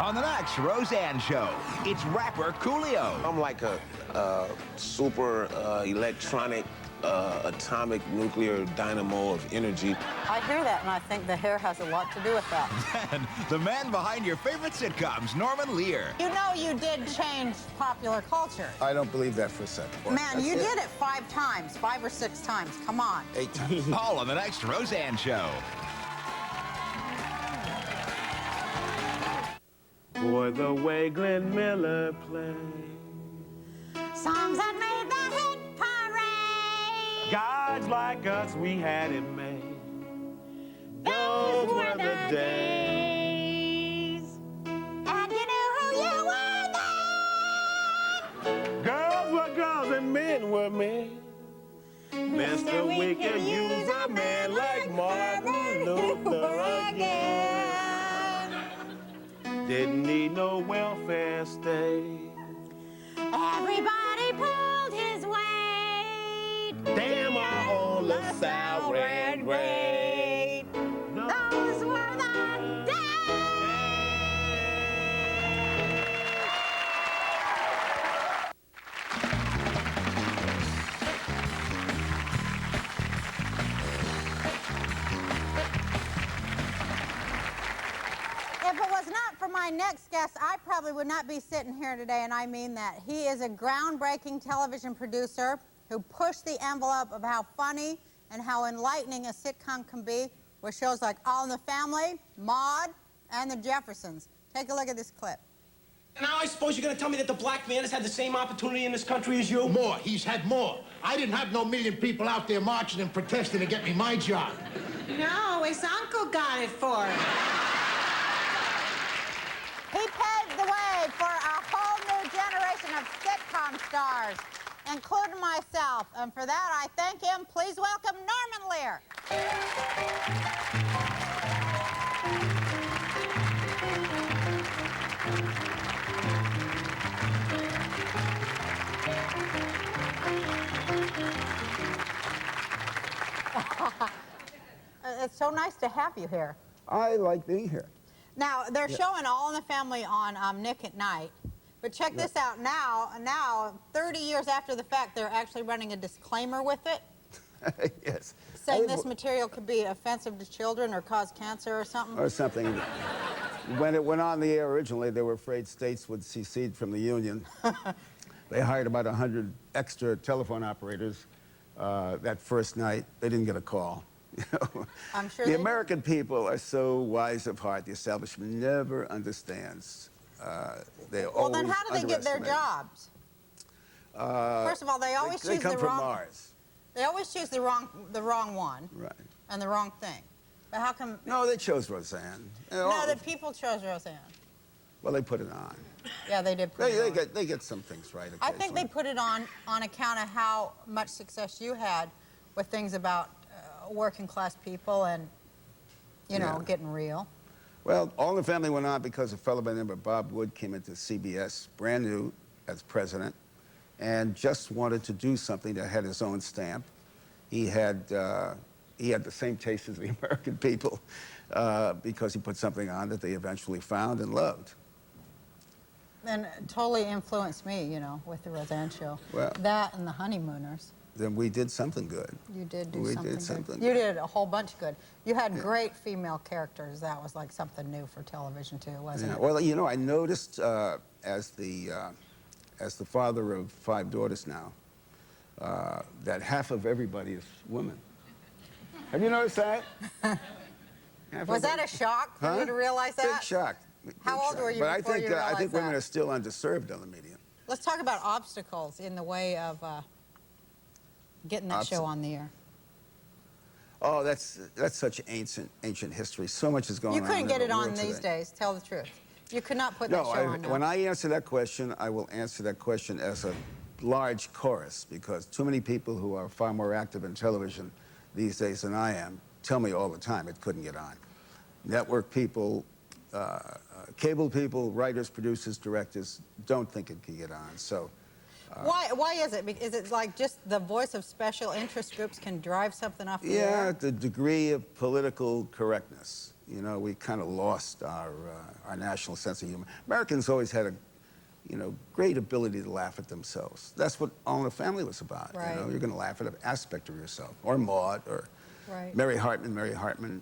On the next Roseanne show, it's rapper Coolio. I'm like a super electronic, atomic nuclear dynamo of energy. I hear that, and I think the hair has a lot to do with that. And the man behind your favorite sitcoms, Norman Lear. You know you did change popular culture. I don't believe that for a second. Man, you did it 5 times, 5 or 6 times. Come on. 8 times. All on the next Roseanne show. Boy, the way Glenn Miller played. Songs that made the hit parade. Guys like us, we had it made. Those were the days. And you knew who you were then. Girls were girls and men were men. Mister, we could use a man like Martin Luther again. Didn't need no welfare state. Everybody pulled his weight. Damn, our old LaSalle ran great. Those were the days. If it was not for my next guest, I probably would not be sitting here today, and I mean that. He is a groundbreaking television producer who pushed the envelope of how funny and how enlightening a sitcom can be with shows like All in the Family, Maude, and The Jeffersons. Take a look at this clip. Now I suppose you're going to tell me that the black man has had the same opportunity in this country as you? More. He's had more. I didn't have no million people out there marching and protesting to get me my job. No, his uncle got it for him. He paved the way for a whole new generation of sitcom stars, including myself. And for that, I thank him. Please welcome Norman Lear. It's so nice to have you here. I like being here. Now, they're showing All in the Family on Nick at Night. But check this out. Now, 30 years after the fact, they're actually running a disclaimer with it, Yes. saying this material could be offensive to children or cause cancer or something. Or something. When it went on the air originally, they were afraid states would secede from the Union. They hired about 100 extra telephone operators that first night. They didn't get a call. You know? I'm sure the they American people are so wise of heart. The establishment never understands. Well, then how do they get their jobs? First of all, they always they choose come the from wrong. Mars. They always choose the wrong one. Right. And the wrong thing. But how come? No, they chose Roseanne. No, the people chose Roseanne. Well, they put it on. Yeah, they did put it on. They get some things right. I think they put it on account of how much success you had with things about working class people and, you know, getting real. Well, All in the Family went on because a fellow by the name of Bob Wood came into CBS, brand new as president, and just wanted to do something that had his own stamp. He had the same taste as the American people because he put something on that they eventually found and loved. And it totally influenced me, you know, with the Roseanne show. Well, that and the Honeymooners. Then we did something good. You did do We something did something good. You good. did a whole bunch good. You had great female characters. That was like something new for television too, wasn't it? Well, you know, I noticed as the father of 5 daughters now, that half of everybody is women. Have you noticed that? Was that a shock for you to realize that? Big shock. How old were you But before you I realized think women that? are still underserved on the media. Let's talk about obstacles in the way of getting that show on the air. Oh, that's such ancient history. So much is going on. You couldn't get in it the on world these today. days. Tell the truth. You could not put that show on now. When I answer that question, I will answer that question as a large chorus, because too many people who are far more active in television these days than I am tell me all the time it couldn't get on. Network people, cable people, writers, producers, directors don't think it can get on. So Why is it? Is it like just the voice of special interest groups can drive something off the Yeah, air? the degree of political correctness. You know, we kind of lost our national sense of humor. Americans always had a, great ability to laugh at themselves. That's what All in the Family was about. Right. You're going to laugh at an aspect of yourself, or Maude, or Right. Mary Hartman.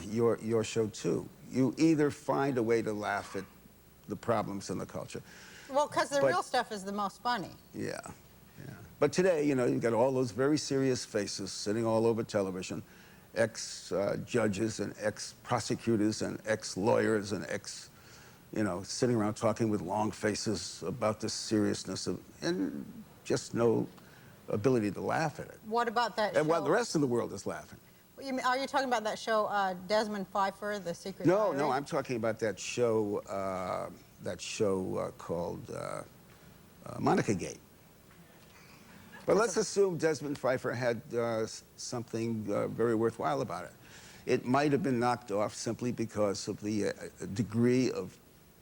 Your show too. You either find a way to laugh at the problems in the culture. Well, because the But- real stuff is the most funny. Yeah. But today, you've got all those very serious faces sitting all over television, ex-judges and ex-prosecutors and ex-lawyers and sitting around talking with long faces about the seriousness of, and just no ability to laugh at it. What about that And show? while the rest of the world is laughing. Are you talking about that show, Desmond Pfeiffer, The Secret No, Diary? I'm talking about that show called Monica Gate. But let's assume Desmond Pfeiffer had something very worthwhile about it. It might have been knocked off simply because of the degree of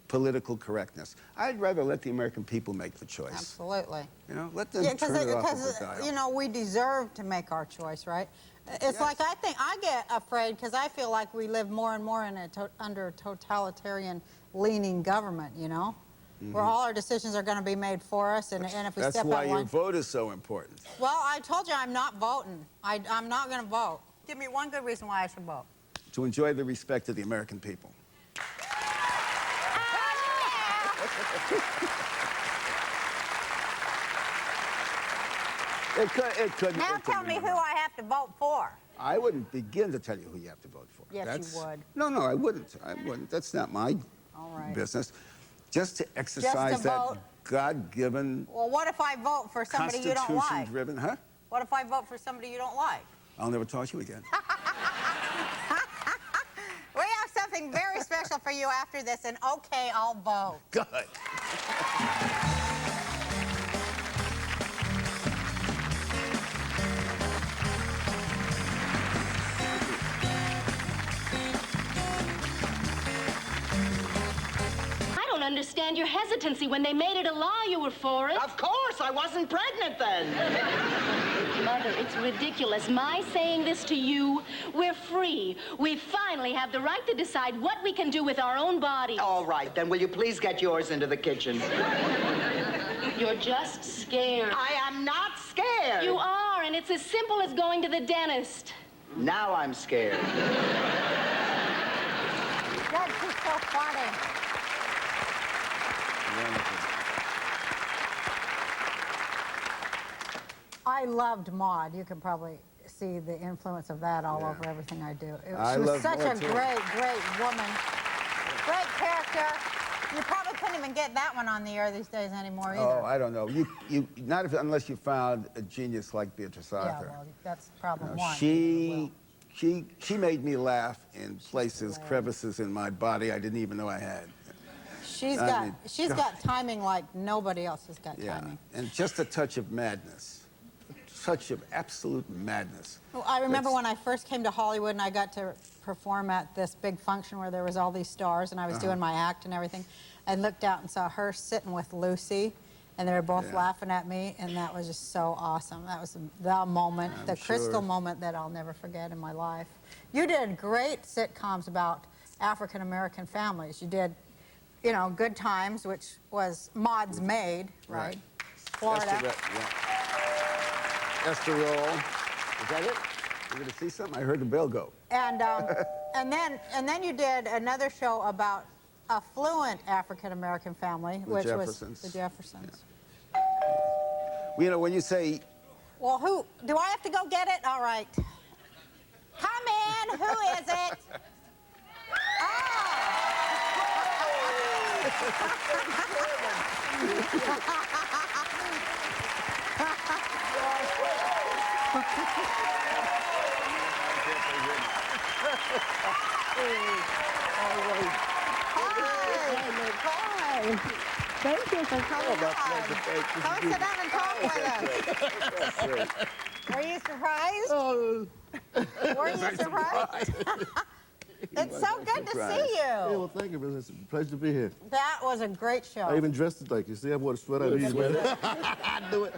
political correctness. I'd rather let the American people make the choice. Absolutely. Let them turn it off with the dial. we deserve to make our choice, right? It's like I get afraid because I feel like we live more and more in under a totalitarian leaning government, where all our decisions are going to be made for us, and if we That's step why out your one... vote is so important. Well, I told you I'm not voting. I'm not going to vote. Give me one good reason why I should vote. To enjoy the respect of the American people. It could. Now tell me who I have to vote for. I wouldn't begin to tell you who you have to vote for. Yes, you would. No, I wouldn't. That's not my All right. business. Just to exercise that vote. God-given, Well, what if I vote for somebody you don't like? Constitution-driven, huh? What if I vote for somebody you don't like? I'll never talk to you again. We have something very special for you after this, and okay, I'll vote. Good. I don't understand your hesitancy. When they made it a law, you were for it. Of course, I wasn't pregnant then. Mother, it's ridiculous. My saying this to you, we're free. We finally have the right to decide what we can do with our own bodies. All right, then will you please get yours into the kitchen? You're just scared. I am not scared. You are, and it's as simple as going to the dentist. Now I'm scared. That's just so funny. I loved Maude. You can probably see the influence of that all over everything I do. She was love such Maude, a too. great woman. Great character. You probably couldn't even get that one on the air these days anymore either. Oh, I don't know. Unless you found a genius like Beatrice yeah, Arthur. well, that's problem one. She made me laugh in places, crevices in my body I didn't even know I had. She's I mean, got timing like nobody else has got Yeah, timing. and just a touch of madness. A touch of absolute madness. Well, I remember That's- when I first came to Hollywood and I got to perform at this big function where there was all these stars and I was doing my act and everything. I looked out and saw her sitting with Lucy and they were both laughing at me, and that was just so awesome. That was the moment, the crystal moment that I'll never forget in my life. You did great sitcoms about African-American families. You did, Good Times, which was Maude's maid, right? Florida. Esther Roll. Is that it? You gonna see something? I heard the bell go. And then you did another show about a fluent African-American family, which Jeffersons. was the Jeffersons. Well, when you say, Well, who, do I have to go get it? All right. Come in, who is it? Hi. Thank you for coming on. Come sit down and talk with us. Were you surprised? Were you surprised? It's so good to see Yeah, you. well, thank you, It's a pleasure to be here. That was a great show. I even dressed it like you. See, I wore a sweater. I do it.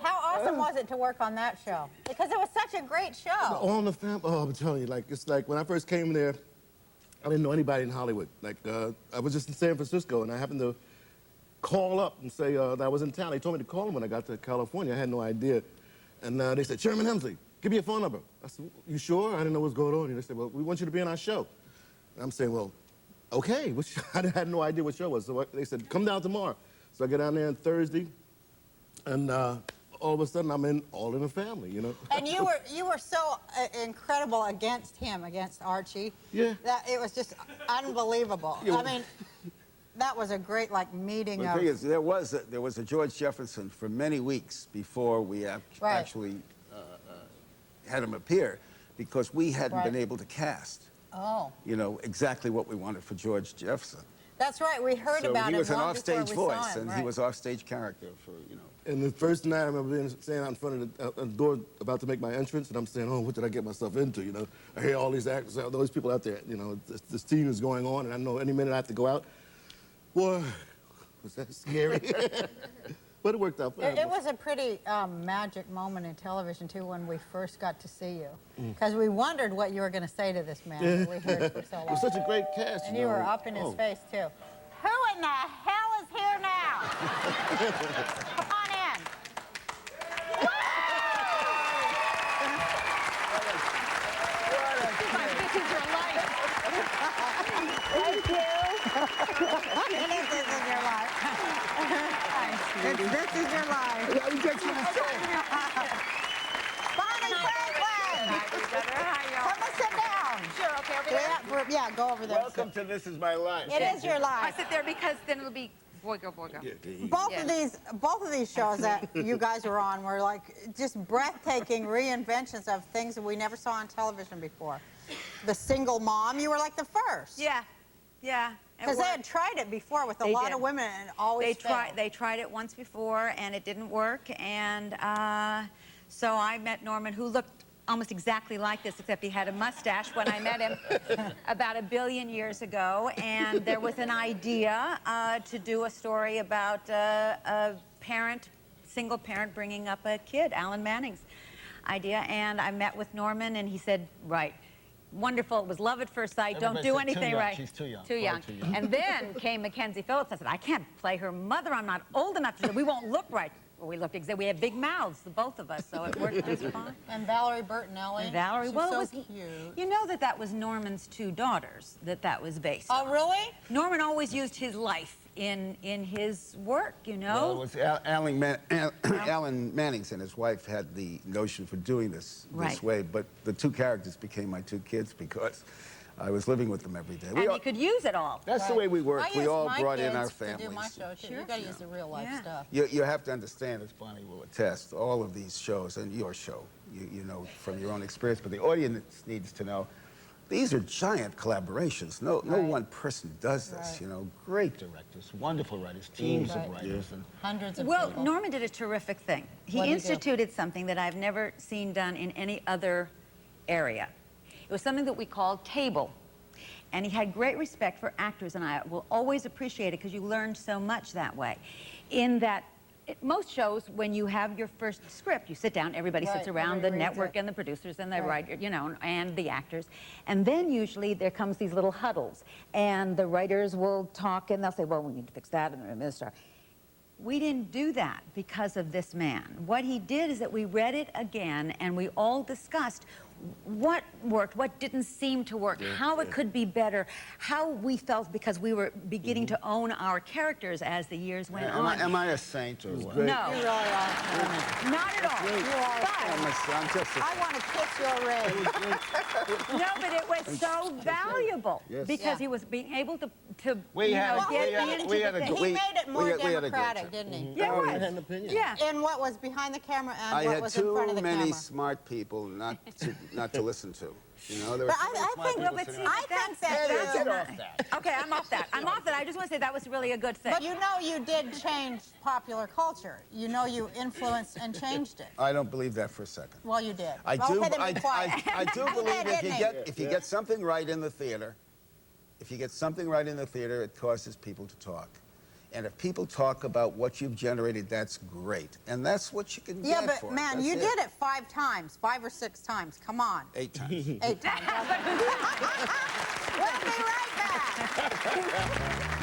How awesome was it to work on that show? Because it was such a great show. On the family. Oh, I'm telling you, like, it's like when I first came there, I didn't know anybody in Hollywood. Like, I was just in San Francisco, and I happened to call up and say that I was in town. They told me to call them when I got to California. I had no idea. And they said, Sherman Hemsley, give me your phone number. I said, you sure? I didn't know what was going on. And they said, well, we want you to be on our show. And I'm saying, well, okay. I had no idea what show it was. So they said, come down tomorrow. So I get down there on Thursday, and all of a sudden I'm all in the family, you know. And you were so incredible against him, against Archie. Yeah. That it was just unbelievable. Yeah. I mean, that was a great meeting The of. thing is, there was a George Jefferson for many weeks before we actually had him appear, because we hadn't been able to cast. Oh. You know exactly what we wanted for George Jefferson. That's right. We heard So about he it was an long before offstage we saw voice, him, and he was offstage character for, you know. And the first night, I remember standing out in front of the door about to make my entrance, and I'm saying, oh, what did I get myself into, you know? I hear all these actors, all those people out there, you know, this scene is going on, and I know any minute I have to go out. Boy, was that scary. But it worked out fine. It was a pretty magic moment in television, too, when we first got to see you. Because we wondered what you were going to say to this man that we heard for so long. It was such a great cast. And you were up in his face, too. Who in the hell is here now? Come on in. This is your life. Thank you. It is This Is Your Life. This Is Your Life. Bonnie Franklin. Come and sit down. Sure, okay, over there. Yeah, go over there. Welcome to This Is My Life. It is your I life. sit there because then it'll be boy, go, boy, go. Both of these shows that you guys were on were like just breathtaking reinventions of things that we never saw on television before. The Single Mom, you were like the first. Yeah, yeah. Because they had tried it before with a lot of women and it always failed. They tried it once before and it didn't work, and so I met Norman, who looked almost exactly like this, except he had a mustache when I met him about 1 billion years ago, and there was an idea to do a story about a single parent bringing up a kid, Alan Manning's idea, and I met with Norman, and he said, right, wonderful, it was love at first sight, don't do anything right. She's too young. Too young. And then came Mackenzie Phillips. I said, I can't play her mother, I'm not old enough to do it. We won't look right. Well, we looked exactly, we have big mouths, the both of us, so it worked just fine. And Valerie Bertinelli. And Valerie, She's well, so it was, cute. you know that was Norman's 2 daughters that was based on. Oh, really? Norman always used his life in his work, you know? Well, it was Alan Mannings and his wife had the notion for doing this way, but the 2 characters became my 2 kids because I was living with them every day. And he could use it all. That's the way we work. We all brought in our To families. do my show, too. You got to use the real life stuff. You have to understand, as Bonnie will attest, all of these shows, and your show, you know from your own experience, but the audience needs to know, these are giant collaborations. No one person does this, you know. Great directors, wonderful writers, teams of writers. And Hundreds of Well, people. Norman did a terrific thing. He What did he do? instituted something that I've never seen done in any other area. It was something that we called table. And he had great respect for actors, and I will always appreciate it because you learned so much that way. In that, most shows, when you have your first script, you sit down, everybody sits around, the network and the producers and the writer, you know, and the actors. And then usually there comes these little huddles, and the writers will talk and they'll say, well, we need to fix that, and the star. We didn't do that because of this man. What he did is that we read it again and we all discussed what worked, what didn't seem to work, how it could be better, how we felt because we were beginning to own our characters as the years went on. Am I a saint or what? No. You really are. Not at all. You are. I'm just a... I want to kiss your ring. No, but it was so valuable because he was being able to get into the thing. He made it more democratic, didn't he? Yeah, I had an opinion. Yeah. In what was behind the camera and I what had was in front of too the many camera. smart people not to not to listen to. You know, there But were I think, people but sitting see, around. I think that's that. Get off that. Okay, I'm off that. I'm off that. I just want to say that was really a good thing. But you know you did change popular culture. You know you influenced and changed it. I don't believe that for a second. Well, you did. I Well, do. okay, then be quiet. I do He believe did, didn't he? if you get something right in the theater, if you get something right in the theater, it causes people to talk. And if people talk about what you've generated, that's great. And that's what you can Yeah, get but for it. man, That's you did it 5 times, 5 or 6 times. Come on. 8 times. 8 times. We'll be right back.